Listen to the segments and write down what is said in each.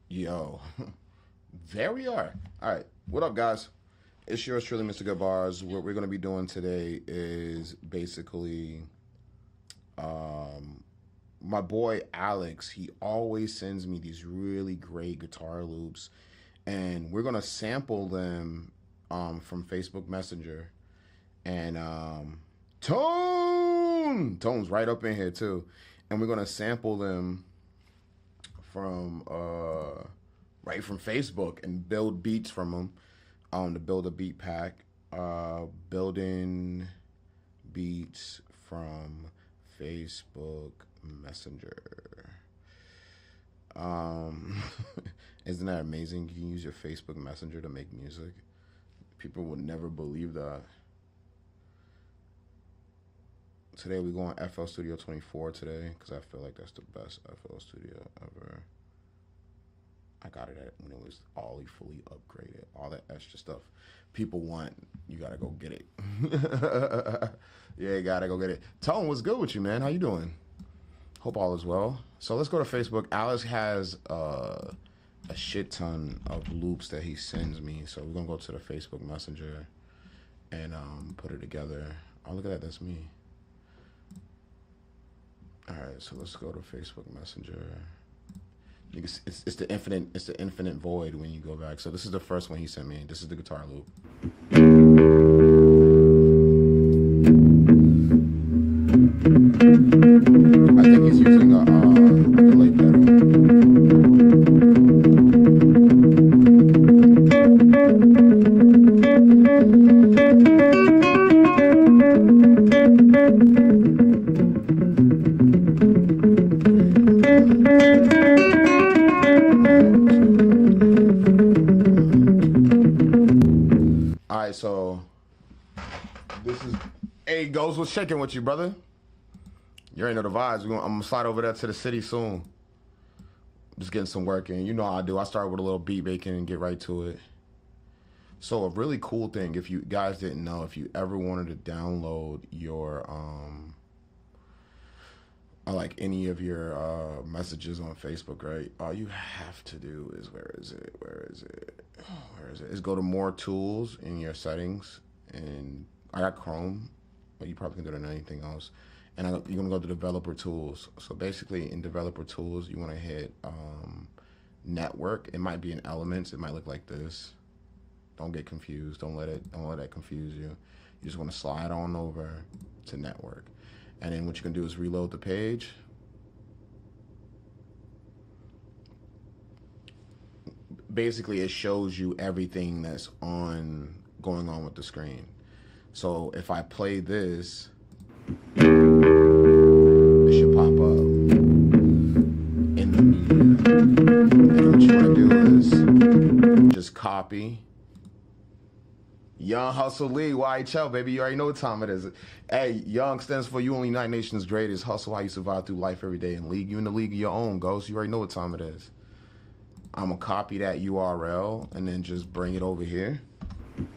Yo, there we are. All right, what up, guys? It's yours truly, Mr. Goodbarz. What we're gonna be doing today is basically, um, my boy Alex. He always sends me these really great guitar loops, and we're gonna sample them, from Facebook Messenger. And Tone's right up in here too, and we're gonna sample them from right from Facebook and build beats from them, to build a beat pack, building beats from Facebook Messenger. um isn't that amazing? You can use your Facebook Messenger to make music. People would never believe that. Today we go on FL Studio 24 today because I feel like that's the best FL Studio ever. I got it at when it was all fully upgraded. All that extra stuff people want, you gotta go get it. Yeah, you gotta go get it. Tone, what's good with you, man? How you doing? Hope all is well. So let's go to Facebook. Alex has a shit ton of loops that he sends me. So we're gonna go to the Facebook Messenger and put it together. Oh, look at that. That's me. All right, so let's go to Facebook Messenger. It's the infinite void when you go back. So this is the first one he sent me. This is the guitar loop. I think he's using a delay pedal. All right, so this is, hey, goes what's shaking with you, brother? You already know the vibes. I'm gonna slide over there to the city soon. Just getting some work in. You know how I do. I start with a little beat making and get right to it. So a really cool thing, if you guys didn't know, if you ever wanted to download your like any of your messages on Facebook, right? All you have to do is, where is it? Is go to more tools in your settings, and I got Chrome, but you probably can do it on anything else. And you're gonna go to developer tools. So basically in developer tools, you wanna hit network. It might be in Elements, it might look like this. Don't get confused, don't let that confuse you. You just wanna slide on over to network. And then what you can do is reload the page. Basically, it shows you everything that's going on with the screen. So if I play this, it should pop up in the media. And what you want to do is just copy. Young Hustle League, YHL, baby. You already know what time it is. Hey, Young stands for You Only United Nations Greatest. Hustle how you survive through life every day in league. You in the league of your own, Ghost. You already know what time it is. I'm going to copy that URL and then just bring it over here.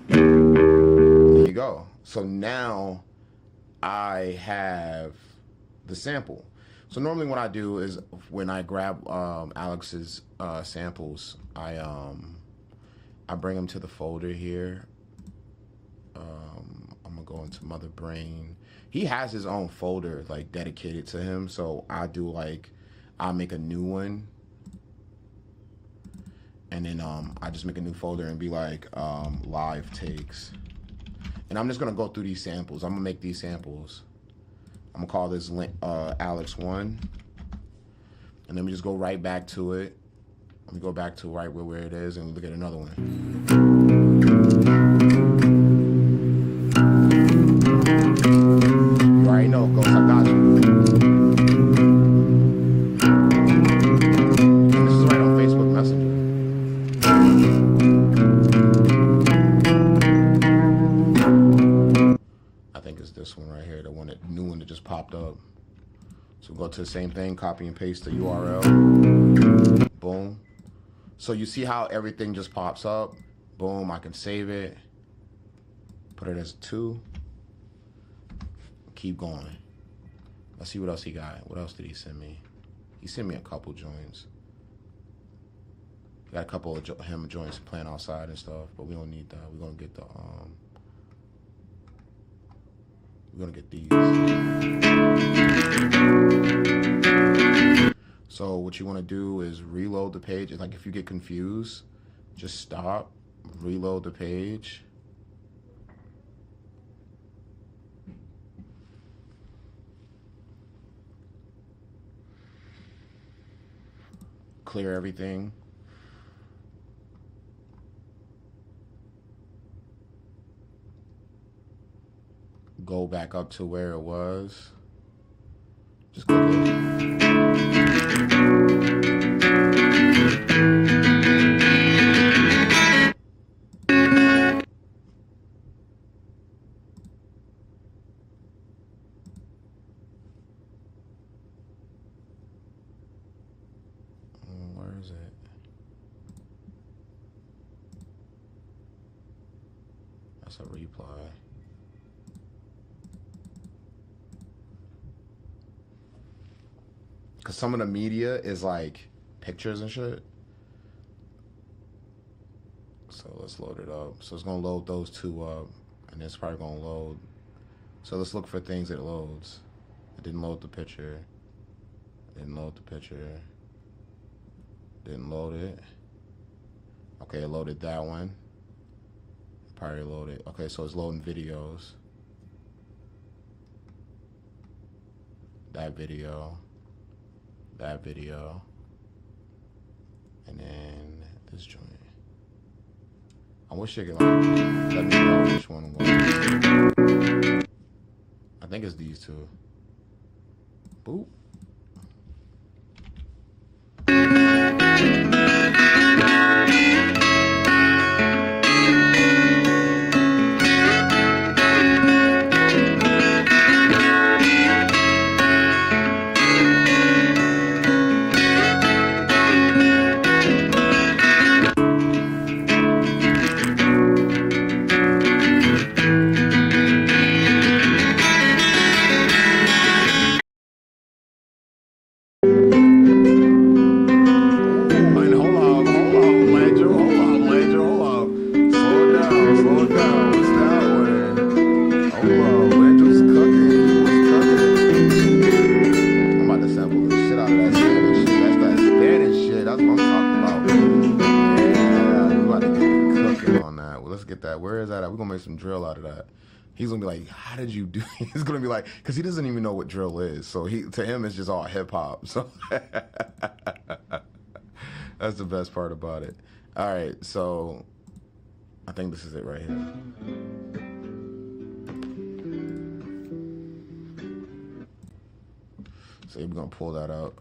There you go. So now I have the sample. So normally what I do is when I grab Alex's samples, I bring them to the folder here. I'm gonna go into Mother Brain. He has his own folder like dedicated to him, so I do like, I'll make a new one, and then I just make a new folder and be like live takes, and I'm just gonna go through these samples. I'm gonna make these samples. I'm gonna call this Alex 1, and then we just go right back to it. Let me go back to right where it is and look at another one. You already know, Ghost, I got you. And this is right on Facebook Messenger. I think it's this one right here, the new one that just popped up. So go to the same thing, copy and paste the URL. Boom. So you see how everything just pops up? Boom, I can save it. Put it as 2. Keep going. Let's see what else he got. What else did he send me? He sent me a couple joints. Got a couple of him joints playing outside and stuff, but we don't need that. We're gonna get the we're gonna get these. So what you want to do is reload the page. It's like if you get confused, just stop, reload the page. Clear everything. Go back up to where it was. Just click it. Where is it? That's a reply. Because some of the media is like pictures and shit. So let's load it up. So it's going to load those two up. And it's probably going to load. So let's look for things it loads. It didn't load the picture. Didn't load the picture. Didn't load it. Okay, it loaded that one. Probably loaded. Okay, so it's loading videos. That video. That video. And then this joint. I wish you could like let me know which one I'm going. I think it's these two. Boop. Some drill out of that. He's gonna be like, how did you do it? He's gonna be like, because he doesn't even know what drill is, so to him it's just all hip-hop. So that's the best part about it. All right, so I think this is it right here. So we're gonna pull that out.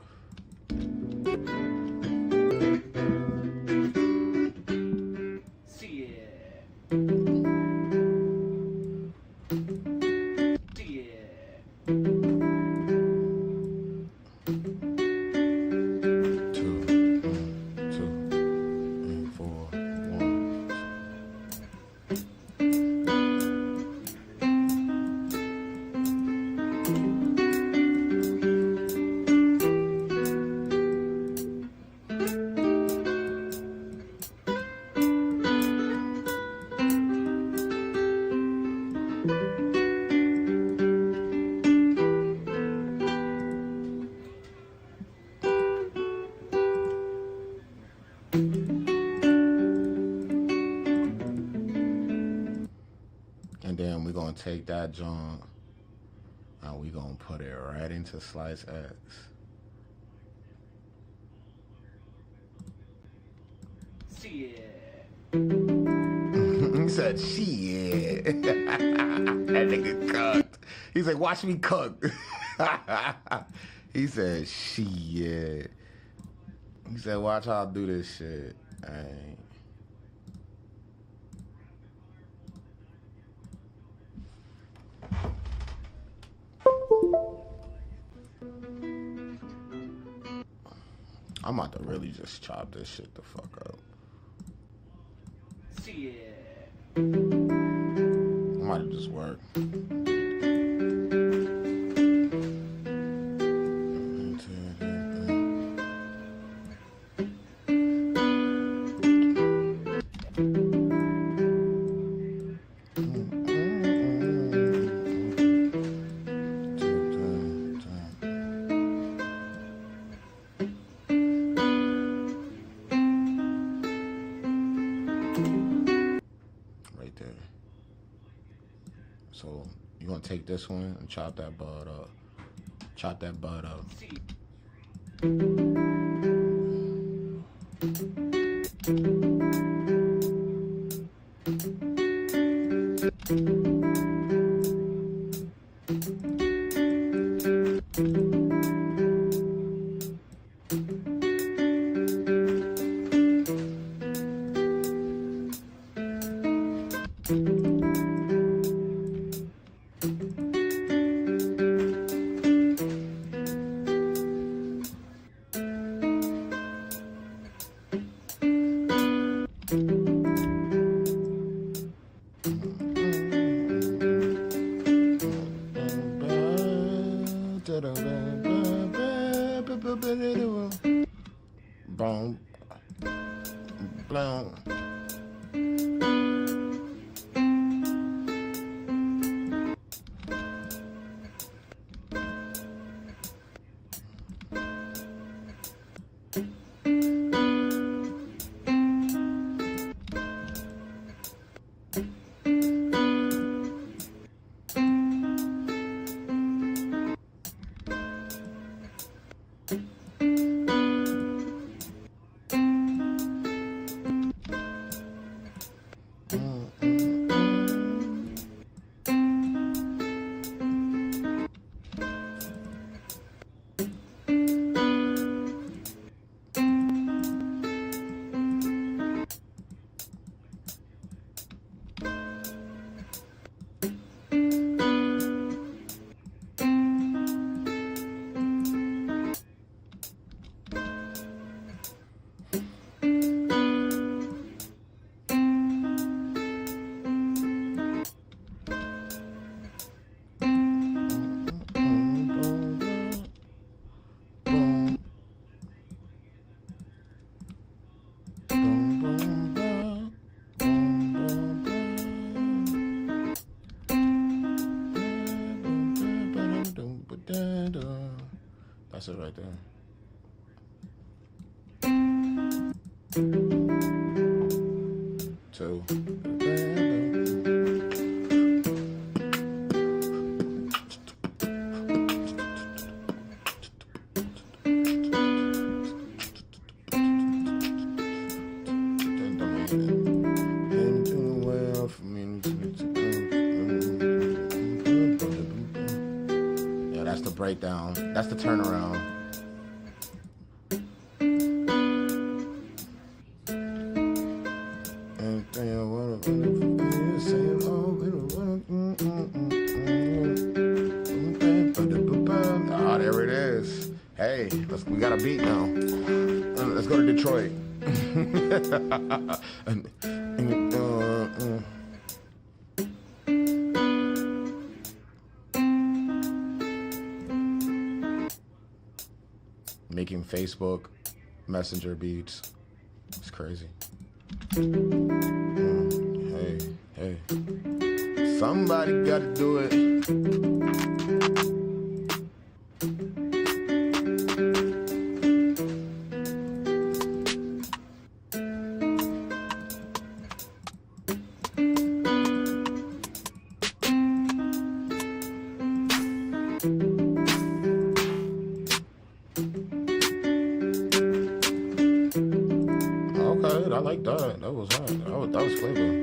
And then we're going to take that junk and we're going to put it right into Slice X. Shit. He said, shit. That nigga cooked. He's like, watch me cook. He said, shit. He said, watch how I do this shit. All right. I'm about to really just chop this shit the fuck up. Shit. I might just work. take this one and chop that bud up. Chop that bud up. Boom. Blown. That's it right there. Two. Yeah, that's the breakdown. That's the turnaround. Ah, there it is. Hey, we got a beat now. Let's go to Detroit. Making Facebook Messenger beats. It's crazy. Hey. Somebody got to do it. Okay, I like that. That was hot. That was flavor.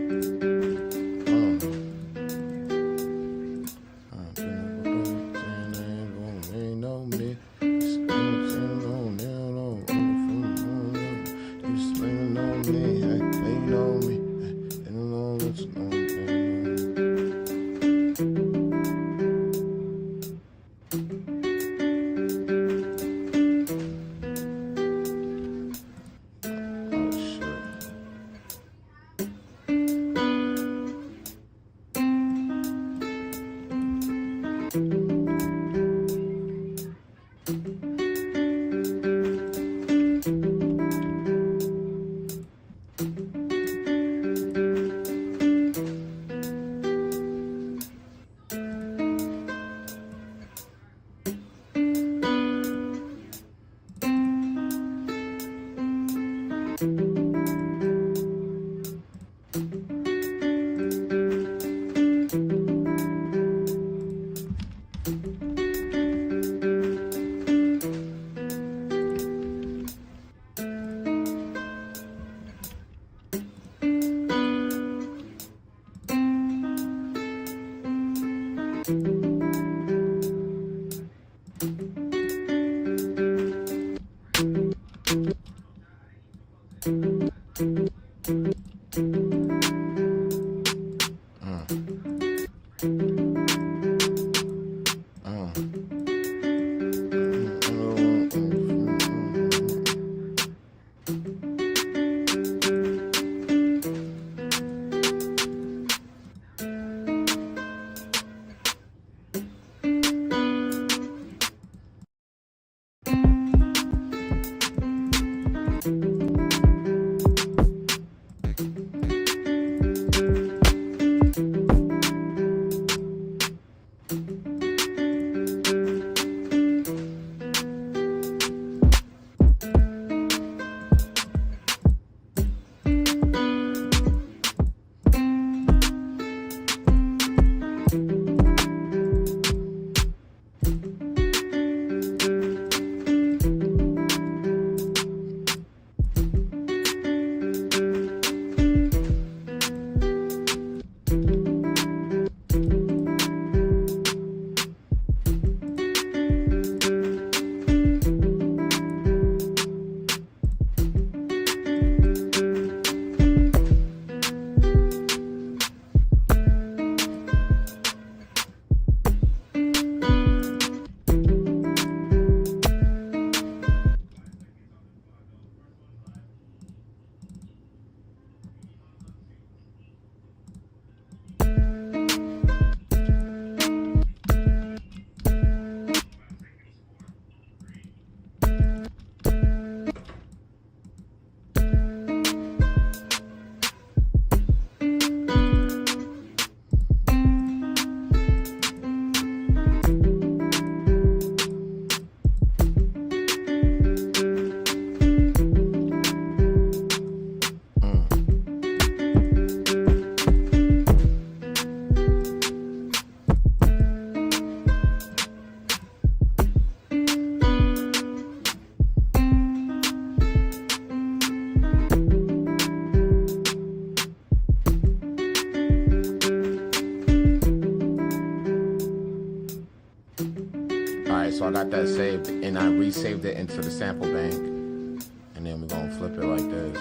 got that saved, and I resaved it into the sample bank, and then we're gonna flip it like this.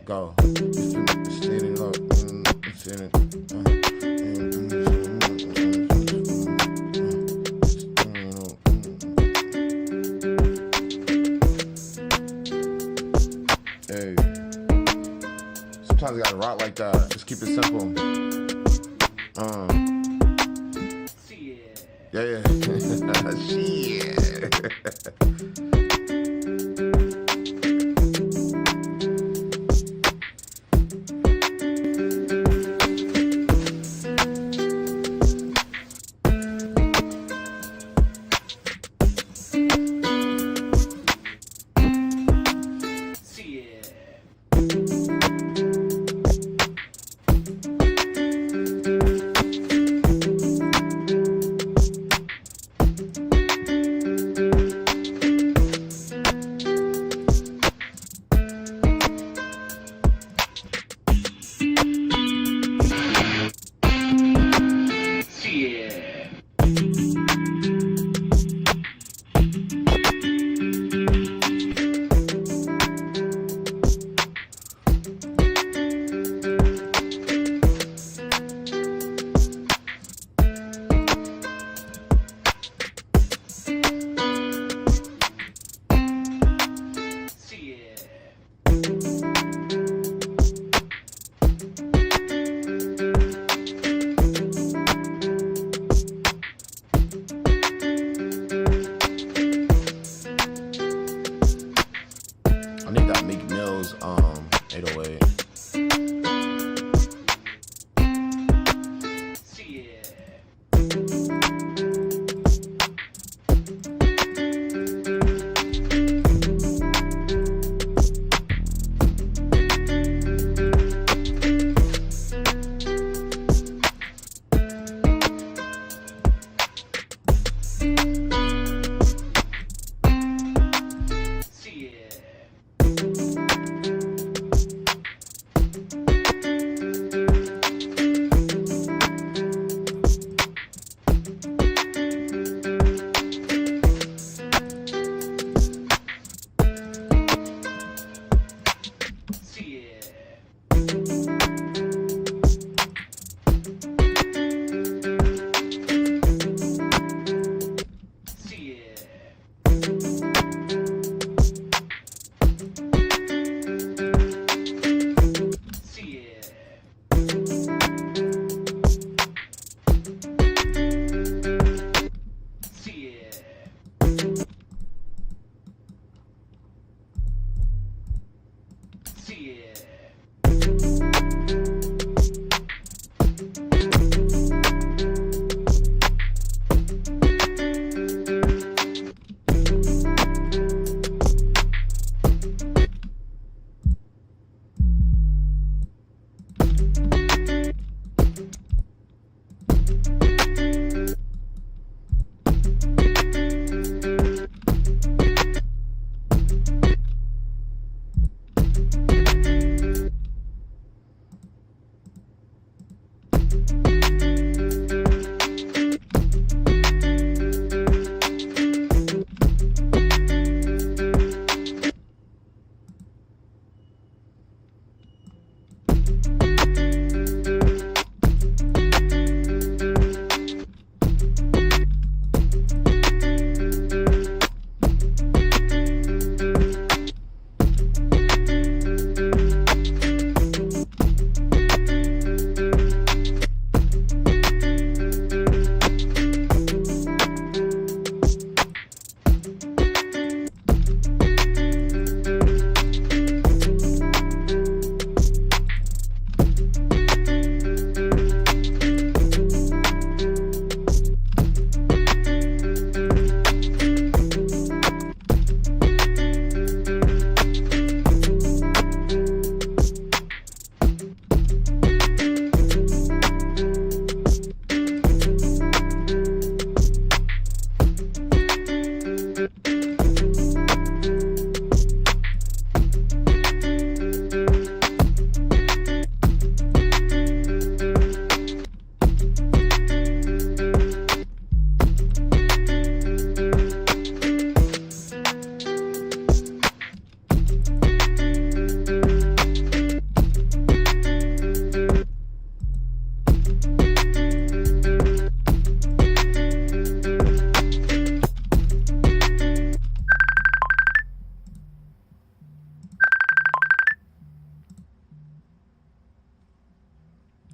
Go. Hey. Sometimes you gotta rock like that. Just keep it simple. Yeah. I need that Meek Mill's 808.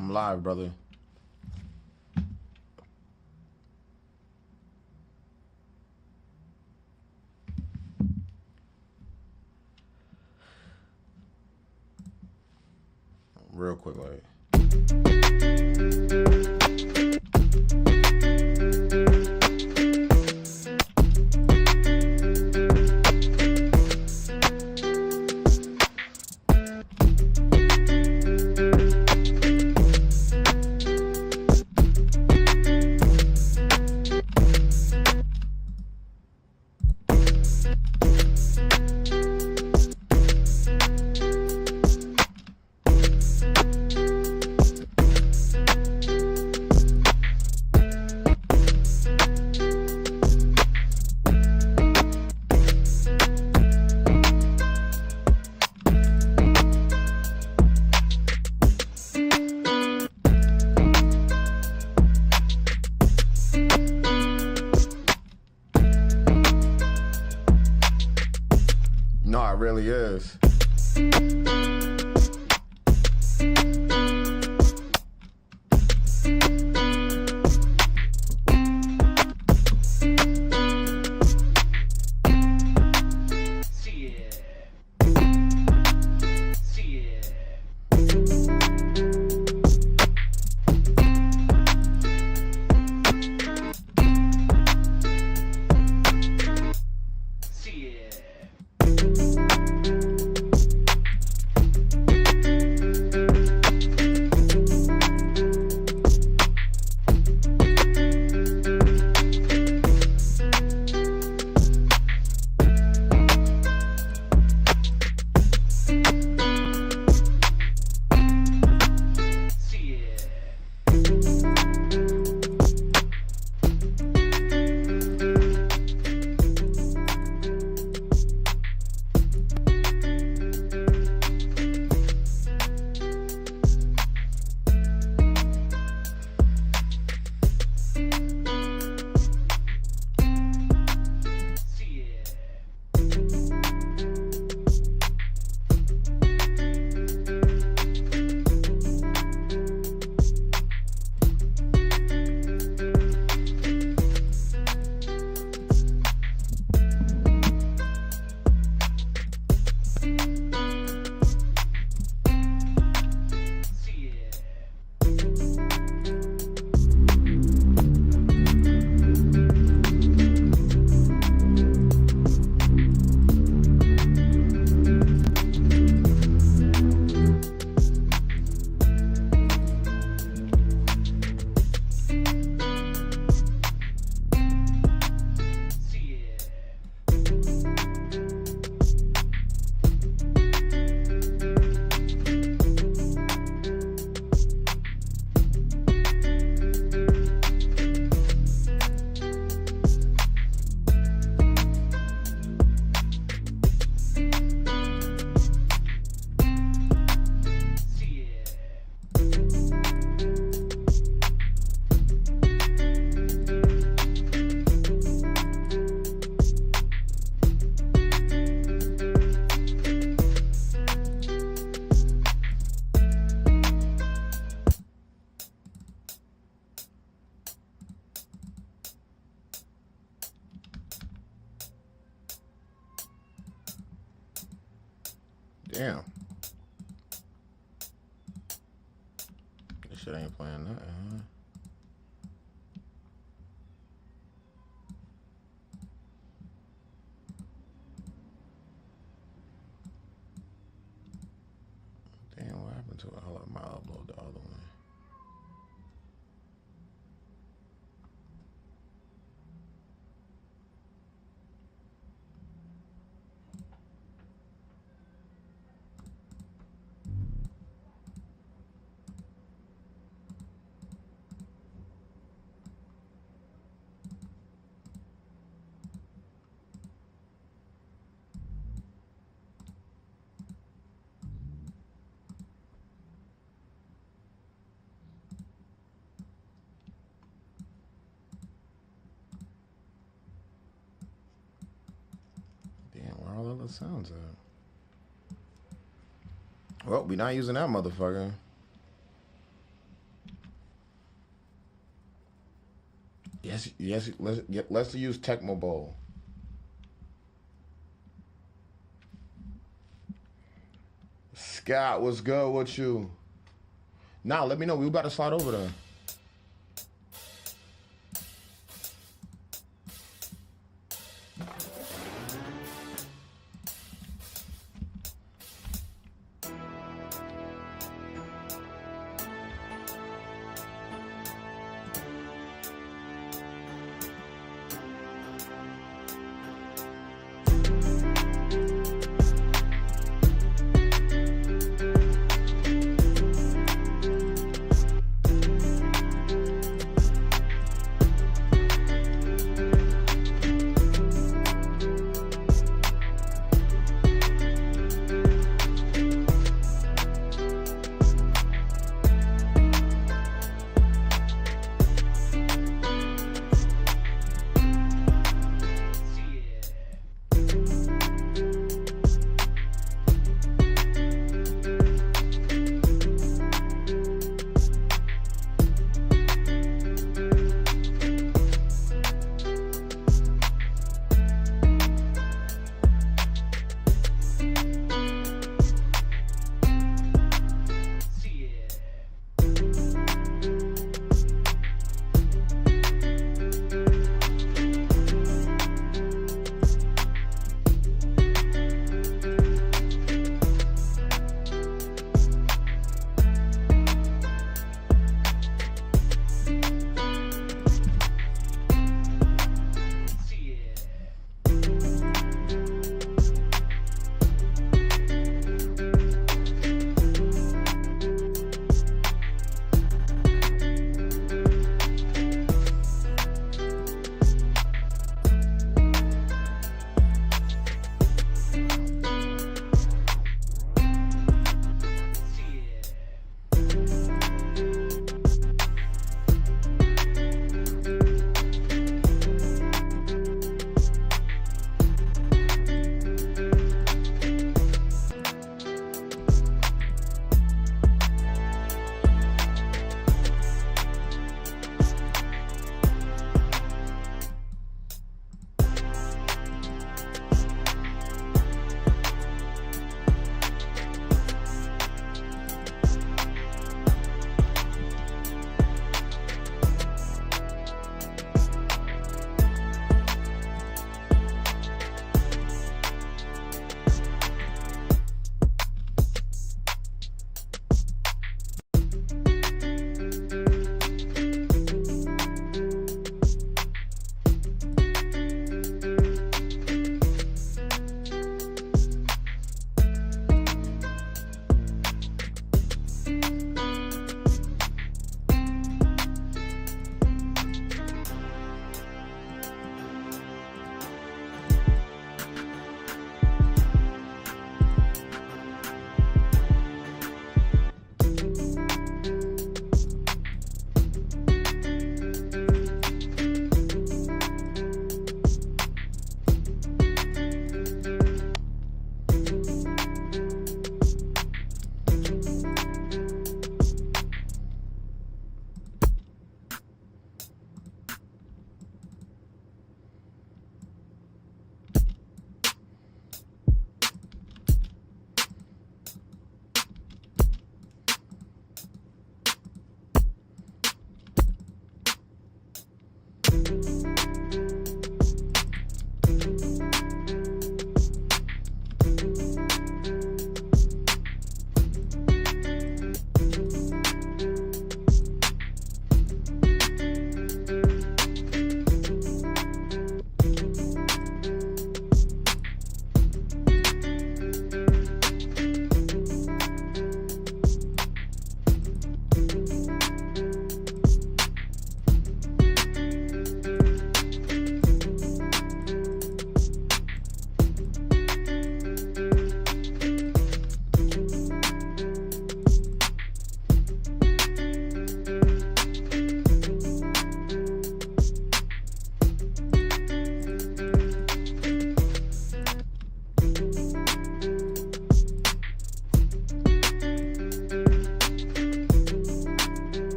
I'm live, brother. Real quick, like. Damn. This shit ain't playing nothing, huh? Damn, what happened to it? Hold up, I might upload the other one. Damn, where all the other sounds at? Well, we not using that motherfucker. Yes, let's use Tecmo Bowl. Scott, what's good with you? Now, let me know. We about to slide over there.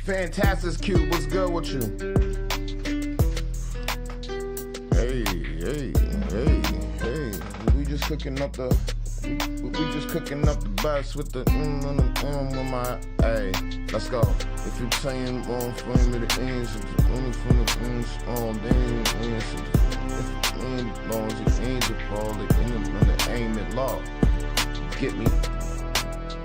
Fantastic Cube, what's good with you? Hey, we just cooking up the best with the with my, hey, let's go. If you're saying from me the ends, from the ends, all day, if you ain't lost, you ain't the ball, the aim at law. Get me.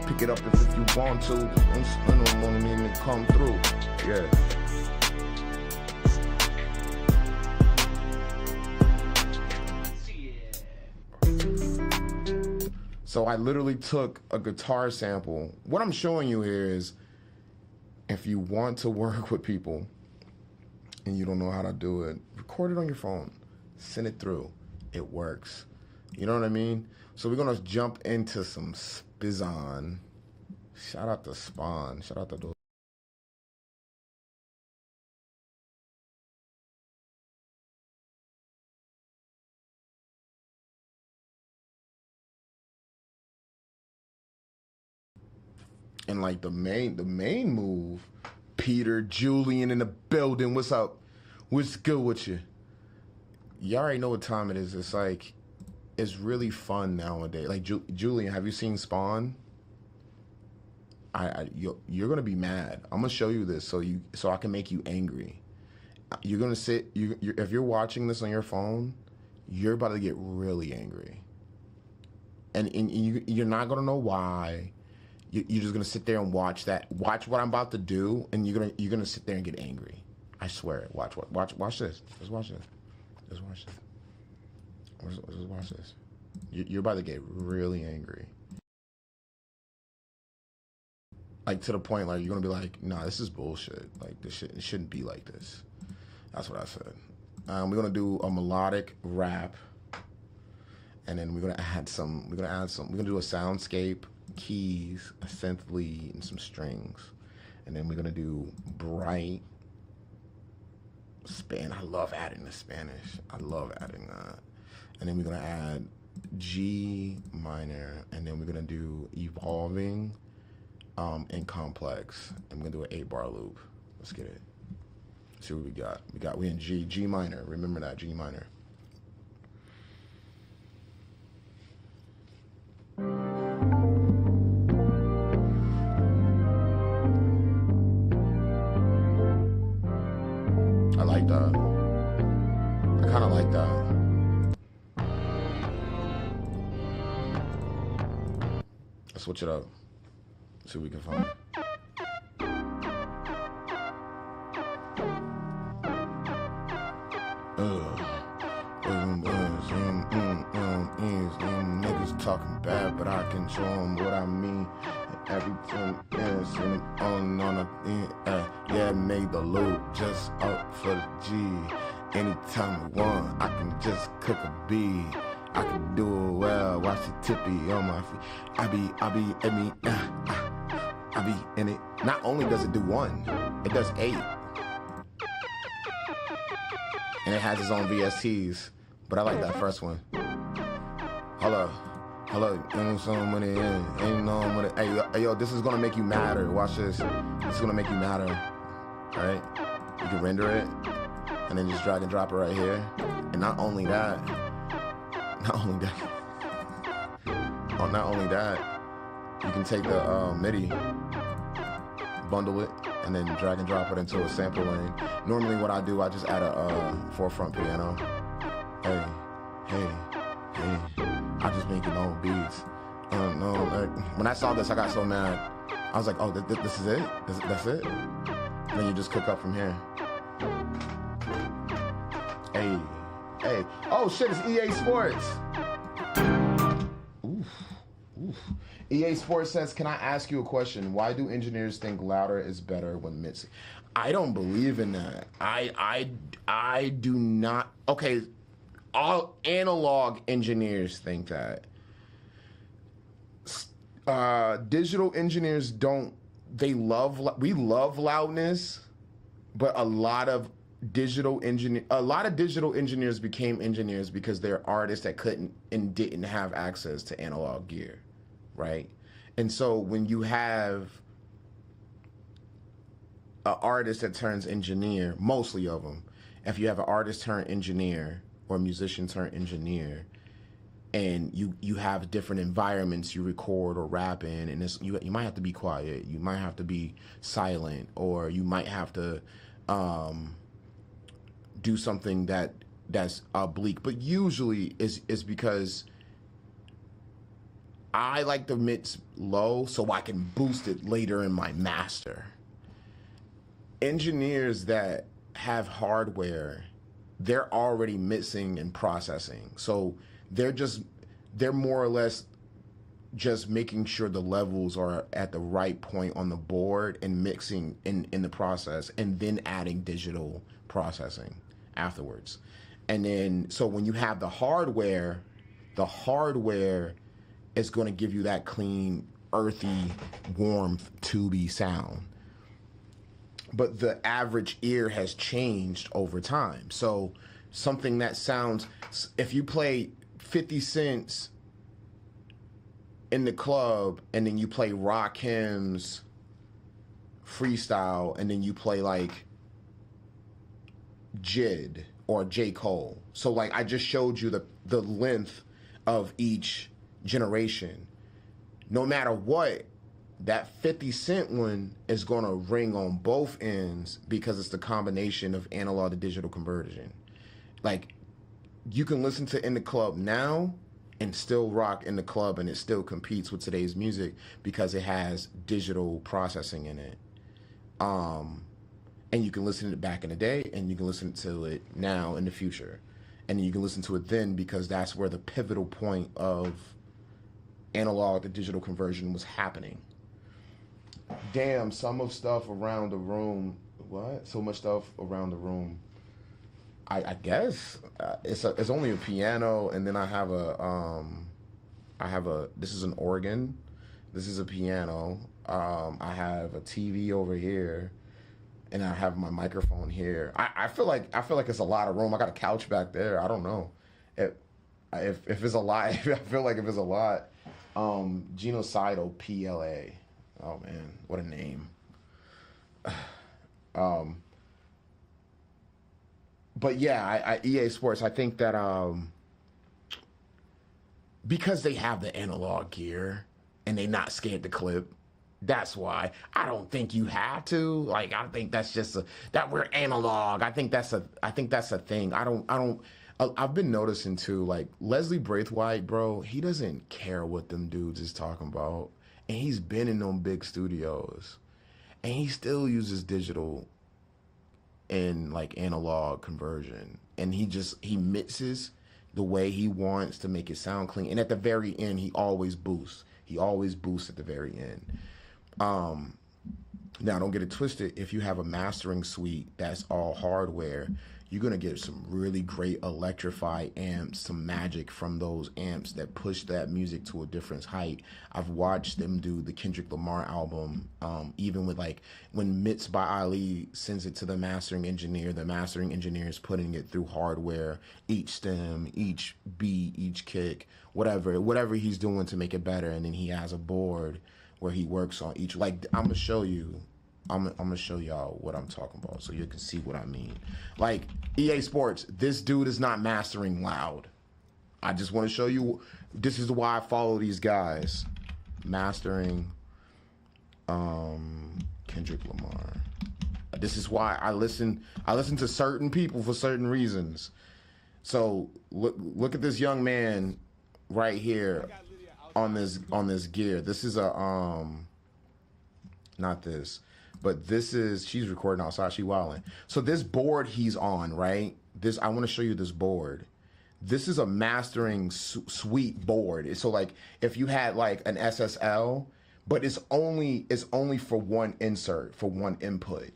Pick it up if you want to. I don't want me to come through. Yeah. So I literally took a guitar sample. What I'm showing you here is, if you want to work with people and you don't know how to do it, record it on your phone. Send it through. It works. You know what I mean? So we're going to jump into some Spizon. Shout out to Spawn. Shout out to those. And like the main move, Peter, Julian in the building. What's up? What's good with you? You already know what time it is. It's like, it's really fun nowadays. Like Julian, have you seen Spawn? You're gonna be mad. I'm gonna show you this so I can make you angry. You're gonna sit. If you're watching this on your phone, you're about to get really angry, and you're not gonna know why. You're just gonna sit there and watch what I'm about to do, and you're gonna sit there and get angry. I swear it. Watch this. Let's watch this. Let's watch this. Let's watch this. You're about to get really angry. Like, to the point, like, you're gonna be like, nah, this is bullshit. Like, it shouldn't be like this. That's what I said. We're gonna do a melodic rap, and then we're gonna do a soundscape, keys, a synth lead, and some strings. And then we're gonna do bright span. I love adding the Spanish. I love adding that. And then we're gonna add G minor, and then we're gonna do evolving and complex. And we're gonna do an 8-bar loop. Let's get it. Let's see what we got. We in G minor. Remember that, G minor. I like that. I kind of like that. Let's switch it up. See what we can find. Niggas talking bad, but I can show them what I mean. Everything is on yeah, made the loop just up for the G. Anytime I want, I can just cook a beat. I can do it well, watch the tippy on my feet. I be in it. Not only does it do 1, it does 8. And it has its own VSTs, but I like that first one. Hello, ain't no money. Hey, yo, this is gonna make you madder. Watch this. This is gonna make you madder. All right? You can render it, and then just drag and drop it right here. And not only that, you can take the MIDI, bundle it, and then drag and drop it into a sample lane. Normally what I do, I just add a forefront piano. Hey, I just make it own beats. When I saw this, I got so mad. I was like, oh, this is it? That's it? And then you just cook up from here. Hey. Oh shit, it's EA Sports. Oof. EA Sports says, can I ask you a question? Why do engineers think louder is better when mixing? I don't believe in that. I do not. Okay, all analog engineers think that. Digital engineers don't. We love loudness, but a lot of digital engineers became engineers because they're artists that couldn't and didn't have access to analog gear, right? And so when you have an artist that turns engineer, mostly of them, if you have an artist turn engineer or a musician turn engineer, and you have different environments you record or rap in, and you might have to be quiet, you might have to be silent, or you might have to do something that's oblique. But usually is because I like the mix low so I can boost it later in my master. Engineers that have hardware, they're already mixing and processing. So they're more or less just making sure the levels are at the right point on the board and mixing in the process, and then adding digital processing afterwards. And then, so when you have the hardware is going to give you that clean, earthy, warm, tubey sound. But the average ear has changed over time. So something that sounds, if you play 50 Cents in the club, and then you play Rakim's freestyle, and then you play like Jid or J. Cole. So like I just showed you the length of each generation. No matter what, that 50 Cent one is going to ring on both ends because it's the combination of analog to digital conversion. Like, you can listen to In the Club now and still rock In the Club, and it still competes with today's music because it has digital processing in it. And you can listen to it back in the day, and you can listen to it now in the future. And you can listen to it then because that's where the pivotal point of analog to digital conversion was happening. Damn, some of stuff around the room. What? So much stuff around the room. I guess it's only a piano, and then I have a this is an organ. This is a piano. I have a TV over here, and I have my microphone here. I feel like it's a lot of room. I got a couch back there. I don't know if it's a lot. I feel like if it's a lot. Genocidal PLA. Oh man, what a name. But yeah, EA Sports, I think that because they have the analog gear and they not scared to clip, that's why. I don't think you have to. Like, I think that's just that we're analog. I think that's a thing. I've been noticing too, like Leslie Braithwaite, bro, he doesn't care what them dudes is talking about. And he's been in them big studios. And he still uses digital and like analog conversion. And he mixes the way he wants to make it sound clean. And at the very end, he always boosts. He always boosts at the very end. Now, don't get it twisted. If you have a mastering suite that's all hardware, you're going to get some really great electrified amps, some magic from those amps that push that music to a different height. I've watched them do the Kendrick Lamar album, even with like when Mits by Ali sends it to the mastering engineer is putting it through hardware, each stem, each beat, each kick, whatever he's doing to make it better. And then he has a board where he works on each, like I'm going to show you. I'm gonna show y'all what I'm talking about so you can see what I mean. Like EA Sports, this dude is not mastering loud. I just want to show you. This is why I follow these guys. Mastering Kendrick Lamar. This is why I listen to certain people for certain reasons. So look at this young man right here on this gear. This is a not this. But this is, she's recording outside, she wilding. So this board he's on, right? I want to show you this board. This is a mastering suite board. So like if you had like an SSL, but it's only for one insert, for one input.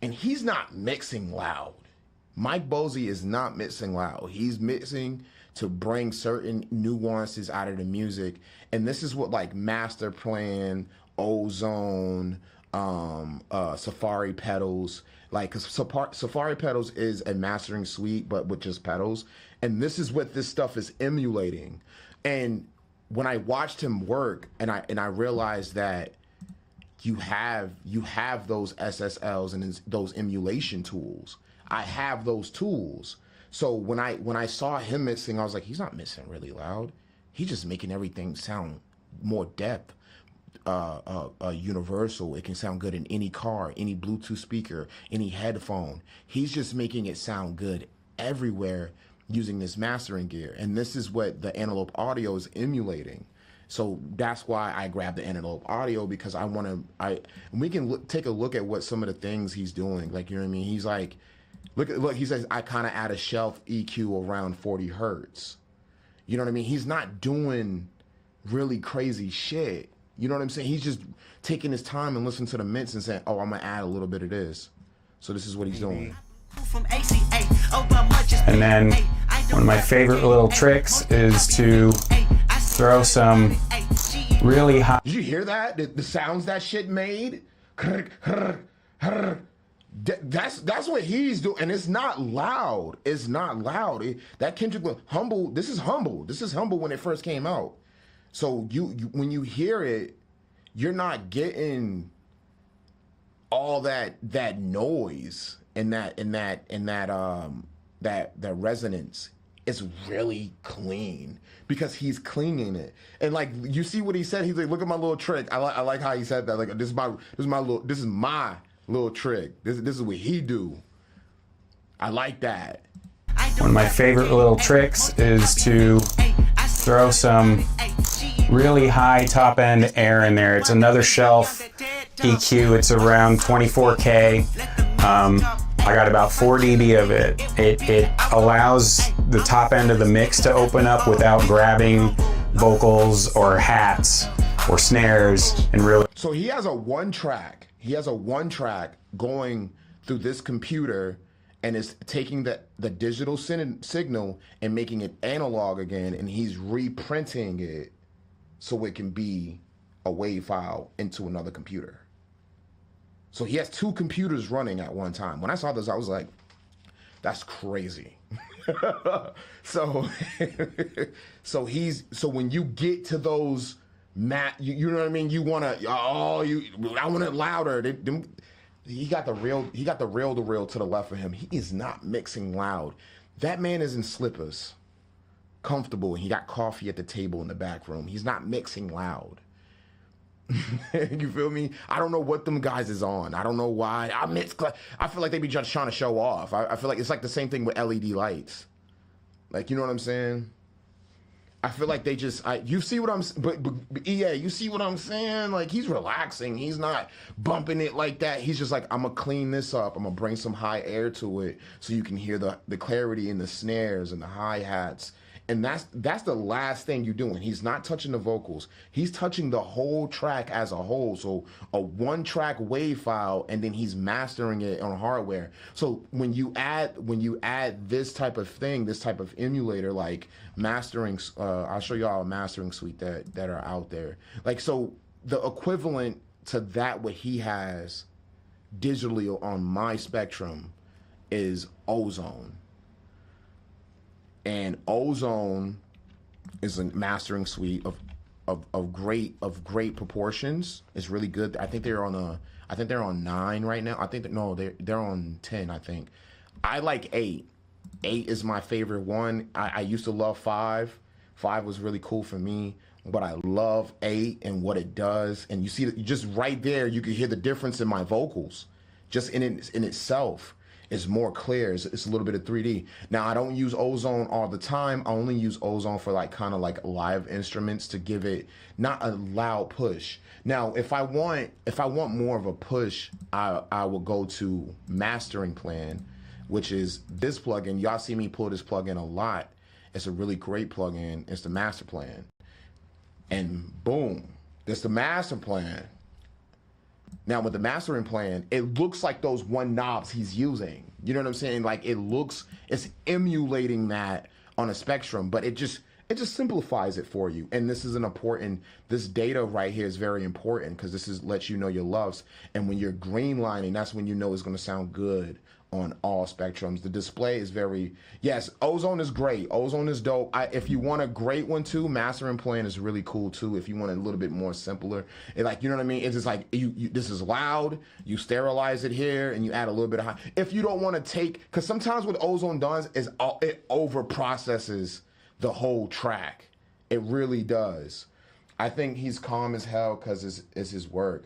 And he's not mixing loud. Mike Bosey is not mixing loud. He's mixing to bring certain nuances out of the music. And this is what like Master Plan, Ozone, Safari pedals, like, cause Safari pedals is a mastering suite, but with just pedals. And this is what this stuff is emulating. And when I watched him work, and I realized that you have those SSLs and those emulation tools. I have those tools. So when I saw him mixing, I was like, he's not mixing really loud. He's just making everything sound more depth, universal. It can sound good in any car, any Bluetooth speaker, any headphone. He's just making it sound good everywhere using this mastering gear. And this is what the analog audio is emulating. So that's why I grabbed the analog audio, because we can take a look at what some of the things he's doing. Like, you know what I mean? He's like, look, he says, I kind of add a shelf EQ around 40 Hertz. You know what I mean? He's not doing really crazy shit. You know what I'm saying? He's just taking his time and listening to the mix and saying, oh, I'm going to add a little bit of this. So this is what he's doing. And then one of my favorite little tricks is to throw some really high. Did you hear that? The sounds that shit made? That's what he's doing, and it's not loud. It's not loud. That Kendrick Humble. This is humble. This is humble when it first came out. So you when you hear it, you're not getting all that noise and that resonance. It's really clean because he's cleaning it. And like, you see what he said? He's like, look at my little trick. I like how he said that. Like, this is my little trick. This is what he do. I like that. One of my favorite little tricks is to throw some really high top end air in there. It's another shelf EQ. It's around 24K. I got about 4 dB of it. It allows the top end of the mix to open up without grabbing vocals or hats or snares and really. So he has a one track. He has a one track going through this computer, and is taking the digital signal and making it analog again, and he's reprinting it so it can be a WAV file into another computer. So he has 2 computers running at one time. When I saw this, I was like, that's crazy. So when you get to those you know what I mean? You want to, I want it louder. He got the reel to the left of him. He is not mixing loud. That man is in slippers, comfortable, and he got coffee at the table in the back room. He's not mixing loud. You feel me? I don't know what them guys is on. I don't know why. I feel like they be just trying to show off. I feel like it's like the same thing with LED lights. Like, you know what I'm saying? I feel like they just, you see what I'm, but EA, you see what I'm saying? Like, he's relaxing. He's not bumping it like that. He's just like, I'm going to clean this up. I'm going to bring some high air to it so you can hear the clarity in the snares and the hi-hats. And that's the last thing you're doing. He's not touching the vocals. He's touching the whole track as a whole. So a one-track WAV file, and then he's mastering it on hardware. So when you add this type of thing, this type of emulator, like mastering, I'll show y'all a mastering suite that are out there. Like, so the equivalent to that, what he has digitally on my Spectrum, is Ozone. And Ozone is a mastering suite of great proportions. It's really good. I think they're on 9 right now. I think they're on 10. I think. I like 8. 8 is my favorite one. I used to love 5. 5 was really cool for me, but I love 8 and what it does. And you see, just right there, you can hear the difference in my vocals, just in itself. It's more clear. It's a little bit of 3D. Now, I don't use Ozone all the time. I only use Ozone for like kind of like live instruments to give it not a loud push. Now, if I want more of a push, I will go to Mastering Plan, which is this plugin. Y'all see me pull this plugin a lot. It's a really great plugin. It's the Master Plan. And boom, that's the Master Plan. Now, with the Mastering Plan, it looks like those one knobs he's using. You know what I'm saying? Like, it's emulating that on a Spectrum, but it just simplifies it for you. And this is this data right here is very important, because this lets you know your loves. And when you're greenlining, that's when you know it's going to sound good on all spectrums. The display is very, yes, Ozone is great. Ozone is dope. If you want a great one too, Mastering Plan is really cool too. If you want a little bit more simpler, like, you know what I mean? It's just like, this is loud, you sterilize it here, and you add a little bit of high. If you don't want to take, because sometimes what Ozone does is it over processes the whole track. It really does. I think he's calm as hell because it's his work.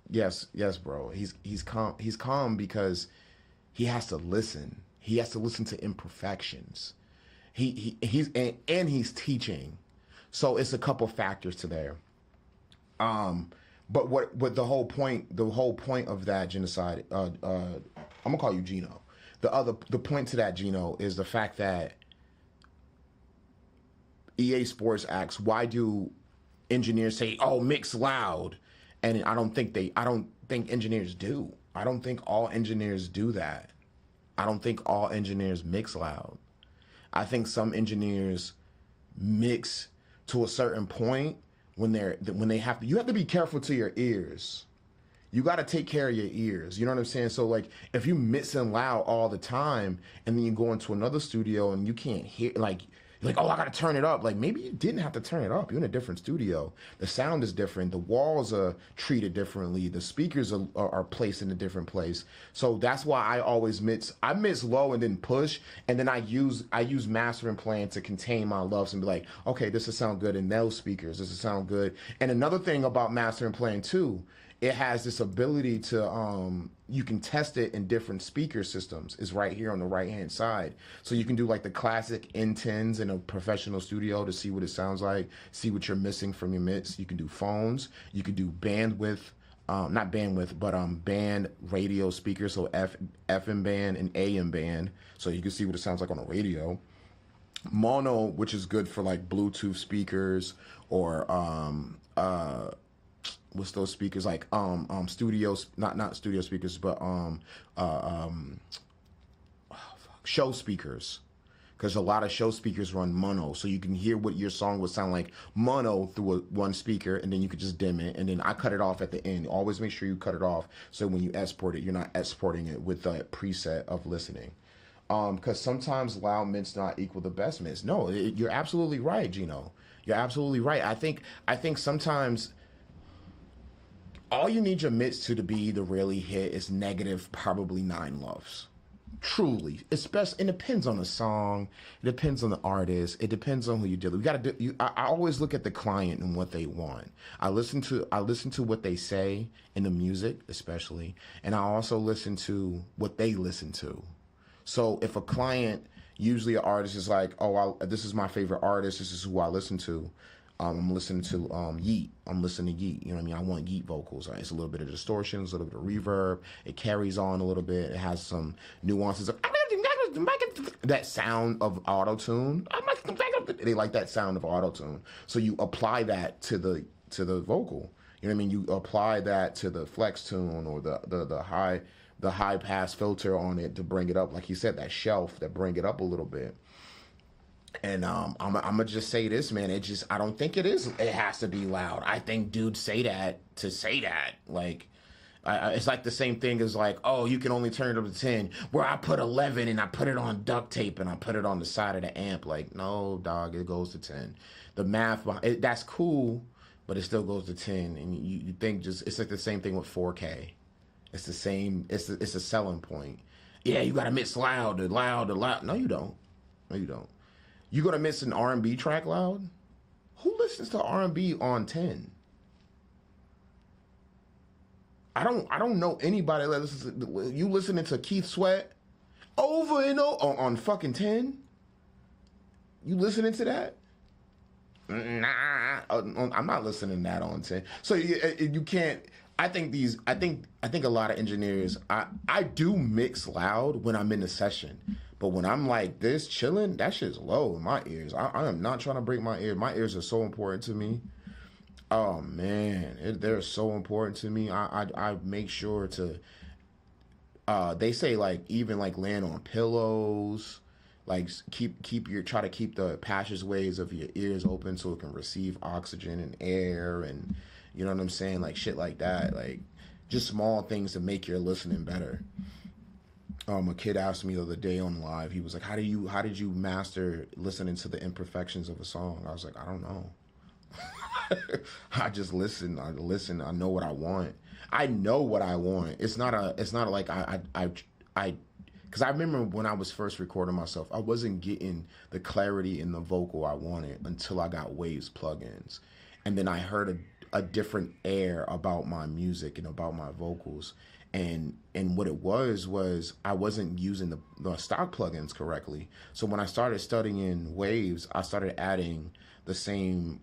Yes, bro. He's calm. He's calm because he has to listen. He has to listen to imperfections. He's teaching, so it's a couple factors to there. But what the whole point of that genocide. I'm gonna call you Gino. The point to that, Gino, is the fact that EA Sports asks, why do engineers say, "Oh, mix loud"? And I don't think engineers do. I don't think all engineers do that. I don't think all engineers mix loud. I think some engineers mix to a certain point when they have to. You have to be careful to your ears. You got to take care of your ears. You know what I'm saying? So like, if you mixing loud all the time, and then you go into another studio and you can't hear, like, oh, I got to turn it up. Like, maybe you didn't have to turn it up. You're in a different studio. The sound is different. The walls are treated differently. The speakers are placed in a different place. So that's why I always mix. I mix low and then push, and then I use Mastering Plan to contain my loves and be like, okay, this will sound good in those speakers. This will sound good. And another thing about Mastering Plan too, it has this ability to, you can test it in different speaker systems. It's right here on the right-hand side. So you can do like the classic N10s in a professional studio to see what it sounds like, see what you're missing from your mix. You can do phones. You can do bandwidth, not bandwidth, but band radio speakers, so FM band and AM band. So you can see what it sounds like on a radio. Mono, which is good for like Bluetooth speakers or, what's those speakers like studios, not studio speakers, but show speakers, because a lot of show speakers run mono, so you can hear what your song would sound like mono through one speaker, and then you could just dim it, and then I cut it off at the end. Always make sure you cut it off, so when you export it, you're not exporting it with the preset of listening. Because sometimes loud mints not equal the best mints. No, you're absolutely right, Gino. You're absolutely right. I think sometimes all you need your mix to be the really hit is negative probably 9 loves. Truly. Especially, it depends on the song, it depends on the artist, it depends on who you deal with. I always look at the client and what they want. I listen to what they say in the music, especially, and I also listen to what they listen to. So if a client, usually an artist is like, oh, this is my favorite artist, this is who I listen to. I'm listening to Yeet. I'm listening to Yeet. You know what I mean? I want Yeet vocals. Right? It's a little bit of distortion, it's a little bit of reverb. It carries on a little bit. It has some nuances of that sound of auto-tune. They like that sound of auto-tune. So you apply that to the vocal. You know what I mean? You apply that to the flex tune or the high pass filter on it to bring it up. Like you said, that shelf that bring it up a little bit. And I'm gonna just say this, man. I don't think it is. It has to be loud. I think dudes say that to say that. Like, it's like the same thing as like, oh, you can only turn it up to 10. Where I put 11 and I put it on duct tape and I put it on the side of the amp. Like, no, dog, it goes to 10. The math behind it, that's cool, but it still goes to 10. And you think it's like the same thing with 4K. It's the same. It's a selling point. Yeah, you gotta mix loud. No, you don't. No, you don't. You gonna miss an R&B track loud? Who listens to R&B on 10? I don't know anybody that listens to, you listening to Keith Sweat over and over on fucking 10? You listening to that? Nah, I'm not listening to that on 10. So you can't. I think a lot of engineers. I do mix loud when I'm in the session. But when I'm like this, chilling, that shit's low in my ears. I am not trying to break my ear. My ears are so important to me. Oh, man. They're so important to me. I make sure to... they say, like, even, like, laying on pillows. Like, try to keep the passageways of your ears open so it can receive oxygen and air. And You know what I'm saying? Like shit like that. Like just small things to make your listening better. A kid asked me the other day on live. He was like, how did you master listening to the imperfections of a song?" I was like, "I don't know. I just listen. I listen. I know what I want. I know what I want. It's not like I because I remember when I was first recording myself, I wasn't getting the clarity in the vocal I wanted until I got Waves plugins, and then I heard a different air about my music and about my vocals, and what it was I wasn't using the stock plugins correctly. So when I started studying Waves, I started adding the same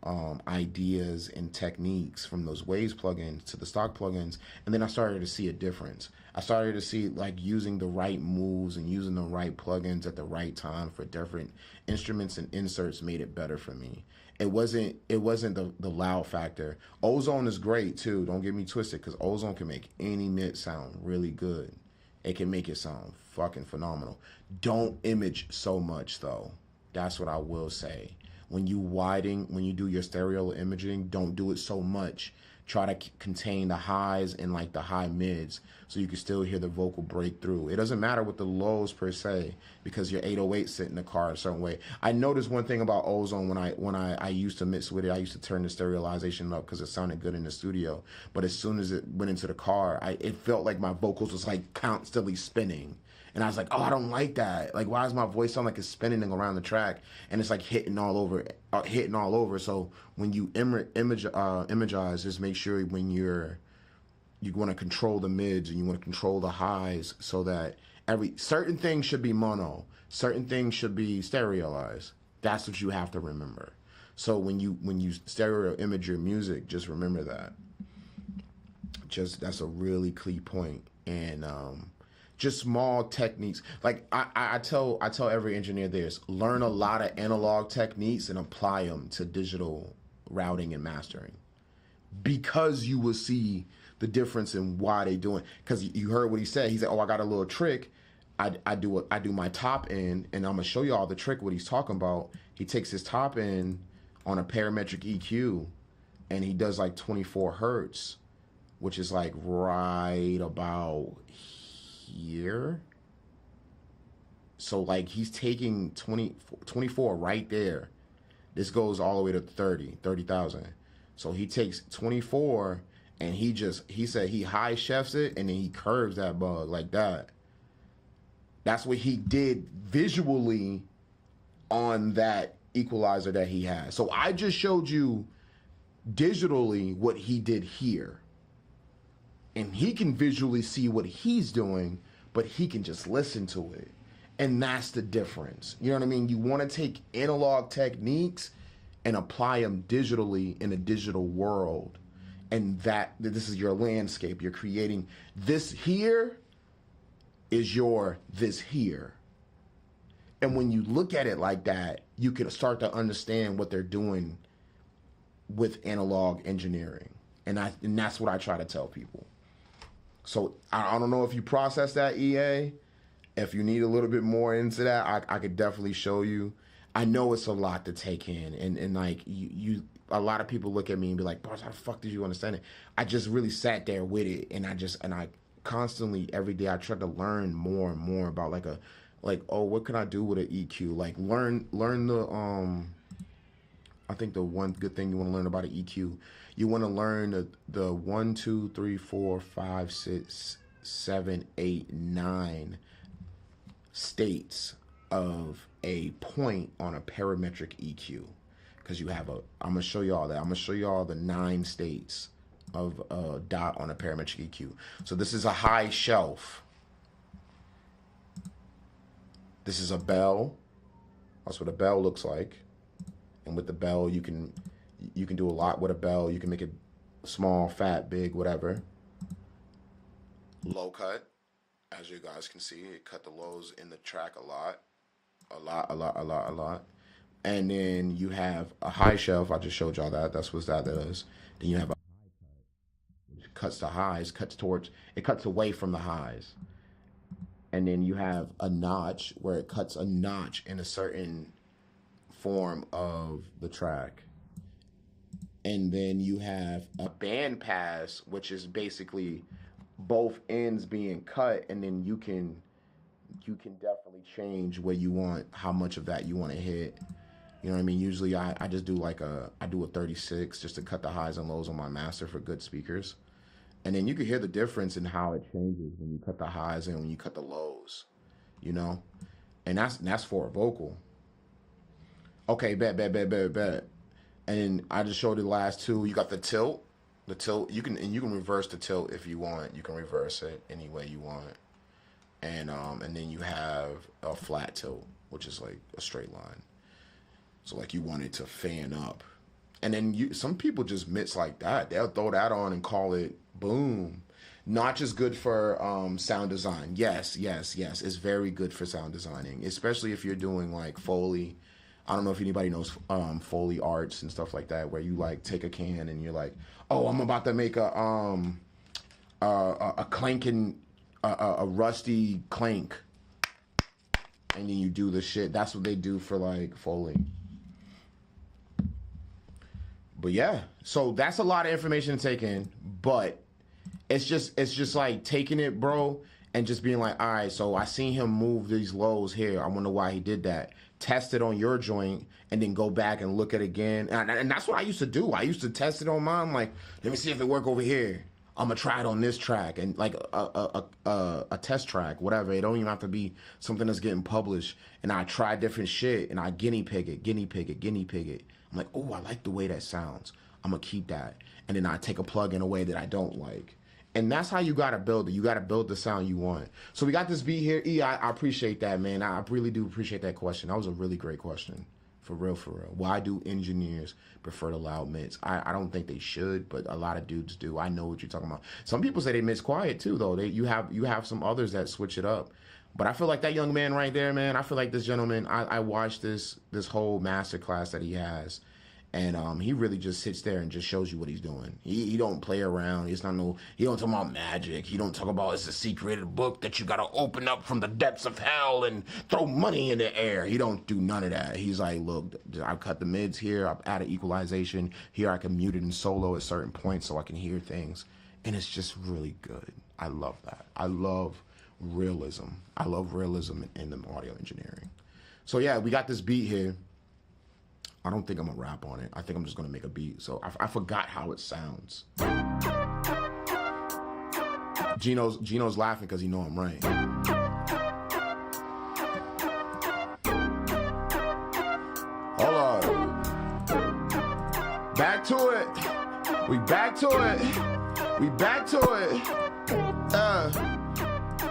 ideas and techniques from those Waves plugins to the stock plugins, and then I started to see a difference. I started to see like using the right moves and using the right plugins at the right time for different instruments and inserts made it better for me. It wasn't the loud factor. Ozone is great too. Don't get me twisted, because Ozone can make any mid sound really good. It can make it sound fucking phenomenal. Don't image so much though. That's what I will say. When you do your stereo imaging, don't do it so much. Try to contain the highs and like the high mids so you can still hear the vocal break through. It doesn't matter with the lows per se, because your 808 sit in the car a certain way. I noticed one thing about Ozone when I used to mix with it. I used to turn the stereolization up because it sounded good in the studio. But as soon as it went into the car, it felt like my vocals was like constantly spinning. And I was like, oh, I don't like that. Like, why does my voice sound like it's spinning around the track? And it's like hitting all over. So when you imagize, just make sure when you want to control the mids and you want to control the highs, so that certain things should be mono, certain things should be stereoized. That's what you have to remember. So when you stereo image your music, just remember that. That's a really key point. And just small techniques. Like I tell every engineer this: learn a lot of analog techniques and apply them to digital routing and mastering, because you will see the difference in why they doing. Because you heard what he said. He said, "Oh, I got a little trick. I do my top end, and I'm gonna show you all the trick what he's talking about." He takes his top end on a parametric EQ, and he does like 24 hertz, which is like right about here. So like he's taking 24 right there. This goes all the way to 30,000. So he takes 24 and he said he high chefs it, and then he curves that bug like that. That's what he did visually on that equalizer that he has. So I just showed you digitally what he did here. And he can visually see what he's doing, but he can just listen to it. And that's the difference. You know what I mean? You want to take analog techniques and apply them digitally in a digital world. And this is your landscape. You're creating this here is your this here. And when you look at it like that, you can start to understand what they're doing with analog engineering. And that's what I try to tell people. So I don't know if you process that, EA. If you need a little bit more into that, I could definitely show you. I know it's a lot to take in, and like you a lot of people look at me and be like, "Barz, how the fuck did you understand it?" I just really sat there with it, and I constantly every day I try to learn more and more about oh, what can I do with an EQ? Like learn the I think the one good thing you want to learn about an EQ, you want to learn the 1, 2, 3, 4, 5, 6, 7, 8, 9 states of a point on a parametric EQ. Because I'm going to show you all that. I'm going to show you all the 9 states of a dot on a parametric EQ. So this is a high shelf. This is a bell. That's what a bell looks like. And with the bell, you can do a lot with a bell. You can make it small, fat, big, whatever. Low cut, as you guys can see, it cut the lows in the track a lot. And then you have a high shelf. I just showed y'all that. That's what that is. Then you have a high cut, which cuts the highs, it cuts away from the highs. And then you have a notch where it cuts a notch in a certain form of the track. And then you have a band pass, which is basically both ends being cut, and then you can definitely change where you want, how much of that you want to hit. You know what I mean? Usually I just do like I do a 36 just to cut the highs and lows on my master for good speakers. And then you can hear the difference in how it changes when you cut the highs and when you cut the lows, you know? And that's for a vocal. Okay, bet. And I just showed you the last two. You got the tilt. The tilt, you can reverse the tilt if you want. You can reverse it any way you want. And then you have a flat tilt, which is like a straight line. So like you want it to fan up. And then some people just mix like that. They'll throw that on and call it boom. Not just good for sound design. Yes. It's very good for sound designing, especially if you're doing like Foley. I don't know if anybody knows Foley arts and stuff like that, where you like take a can and you're like, oh, I'm about to make a clanking, a rusty clank, and then you do the shit. That's what they do for like Foley. But yeah, so that's a lot of information to take in, but it's just like taking it, bro, and just being like, all right, so I seen him move these lows here. I wonder why he did that. Test it on your joint and then go back and look at it again. And that's what I used to do. I used to test it on mine. Like, let me see if it work over here. I'm gonna try it on this track, and like a test track, whatever. It don't even have to be something that's getting published. And I try different shit, and I guinea pig it. I'm like, oh, I like the way that sounds. I'm gonna keep that. And then I take a plug in a way that I don't like. And that's how you gotta build it. You gotta build the sound you want. So we got this beat here. E, I appreciate that, man. I really do appreciate that question. That was a really great question. For real. Why do engineers prefer the loud mids? I don't think they should, but a lot of dudes do. I know what you're talking about. Some people say they mix quiet too, though. You have some others that switch it up. But I feel like that young man right there, man, I feel like this gentleman, I watched this whole master class that he has. And he really just sits there and just shows you what he's doing. He don't play around. He don't talk about magic. He don't talk about it's a secret book that you gotta open up from the depths of hell and throw money in the air. He don't do none of that. He's like, look, I've cut the mids here. I've added equalization. Here I can mute it and solo at certain points so I can hear things. And it's just really good. I love that. I love realism. I love realism in the audio engineering. So yeah, we got this beat here. I don't think I'm gonna rap on it. I think I'm just gonna make a beat. So I forgot how it sounds. Gino's laughing because he know I'm right. Hold on. Back to it. We back to it. We back to it.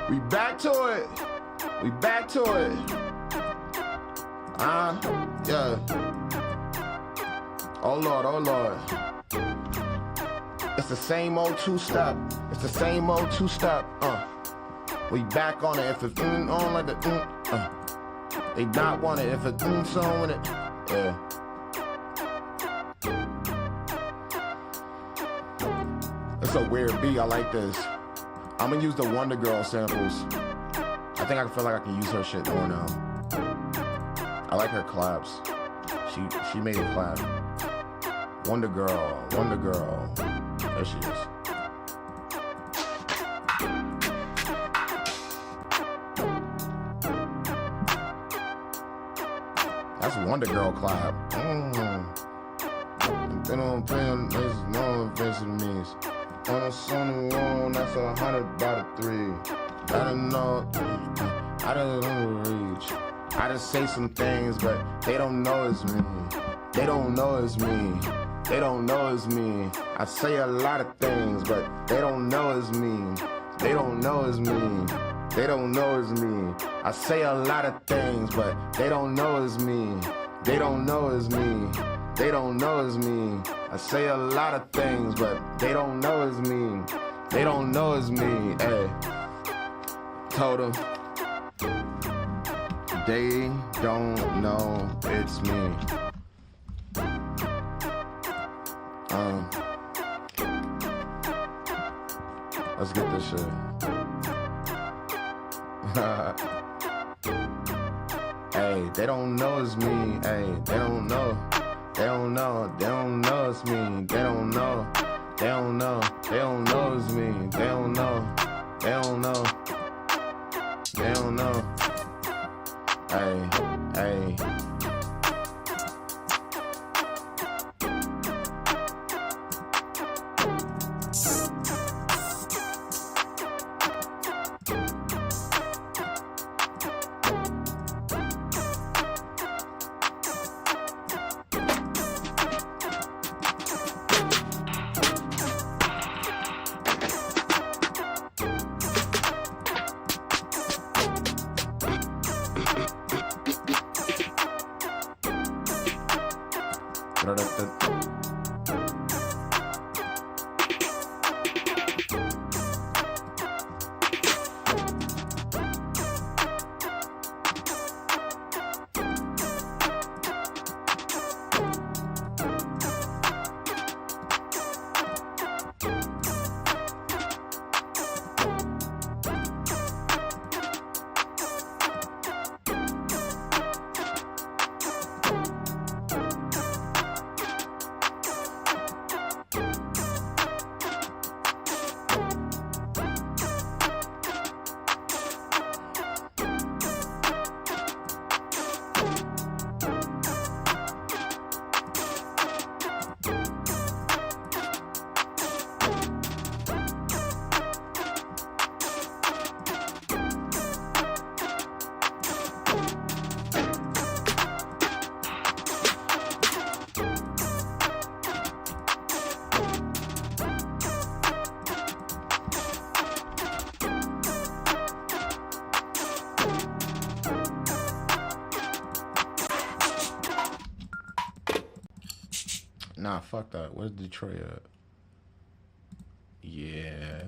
We back to it. We back to it. Yeah. Oh Lord. It's the same old two-step. We back on it. If it's on like the they not want it. If it's song with it, yeah. It's a weird beat. I like this. I'm gonna use the Wonder Girl samples. I think I feel like I can use her shit more now. I like her claps. She made it clap. Wonder Girl. There she is. That's Wonder Girl clap. They don't pay there's no offensive means. On a Sony wall, that's 100 by the 3. I don't know. I don't reach. I just say some things, but they don't know it's me. They don't know it's me. They don't know it's me. I say a lot of things, but they don't know it's me. They don't know it's me. They don't know it's me. I say a lot of things, but they don't know it's me. They don't know it's me. They don't know it's me. I say a lot of things, but they don't know it's me. They don't know it's me. Hey, told them they don't know it's me. Let's get this shit. Hey, they don't know it's me. Hey, they don't know. They don't know. They don't know it's me. They don't know. They don't know. They don't know it's me. They don't know. They don't know. They don't know. Hey, hey. Nah, fuck that. Where's Detroit at? Yeah.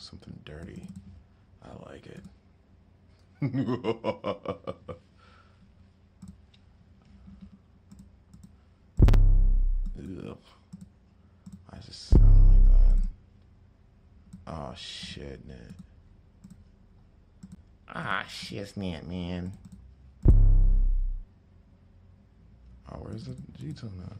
something dirty. I like it. Ugh. I just sound like that. Oh shit, Ned. Ah, shit, man. Oh, where's the G-tone at?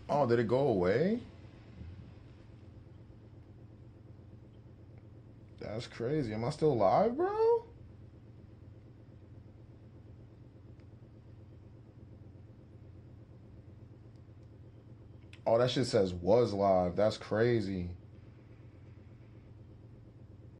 Oh, did it go away? That's crazy. Am I still live, bro? Oh, that shit says was live. That's crazy.